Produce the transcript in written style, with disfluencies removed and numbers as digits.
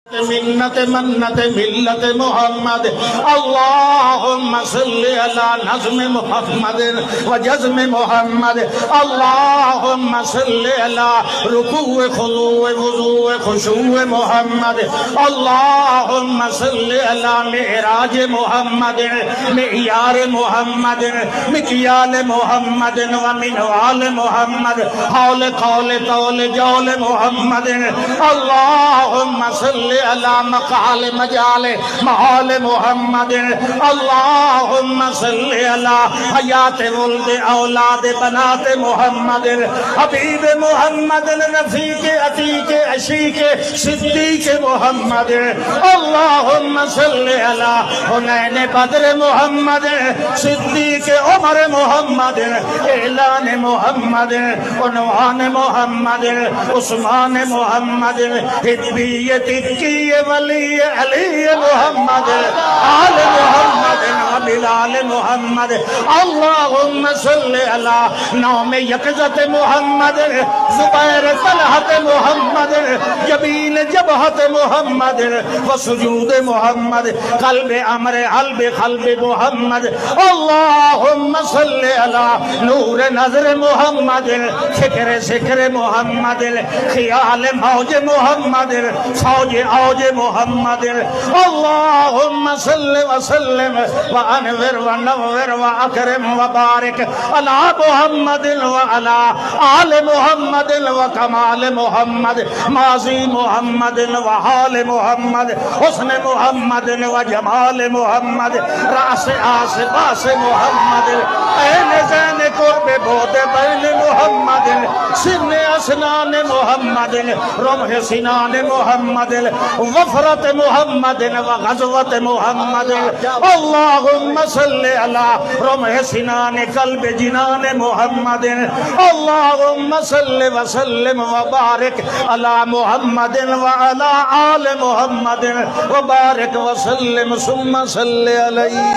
منت منت ملت محمد اللهم صل على نظم محمد وجزم محمد اللهم صل على ركوع خضوع وضوع خشوع محمد اللهم صل على معراج محمد معيار محمد مكيال محمد ومنوال محمد حول قول طول جول محمد اللهم صل على مقال مجال محال محمد اللهم صل على حیات ولد اولاد بنات محمد حبیب محمد رفیق عتیق عشیق صدیق محمد اللهم صل على حنین بدر محمد صدیق عمر محمد اعلان محمد عنوان محمد عثمان محمد حدبیت کی ولی علی محمد آل محمد وبلال محمد اللهم صل على نام یقظت محمد زبیر طلحت محمد جبین جبہت محمد وسجود محمد قلب امر قلب قلب محمد اللهم صل على نور نظر محمد فکر ذکر محمد خیال موج محمد فوج اوج محمد اللهم صل وسلم وانور ونور واکرم وبارک على محمد وعلى آل محمد وکمال محمد ماضی محمد وحال محمد حسن محمد وجمال محمد راس آس باس محمد این زین قرب بود بین محمد سن اسنان محمد رمح سنان محمد وفرت محمد وغزوت محمد اللهم صل على رمح سنان قلب جنان محمد اللهم صل وسلم وبارك على محمد وعلى آل محمد وبارك وسلم ثم صل عليه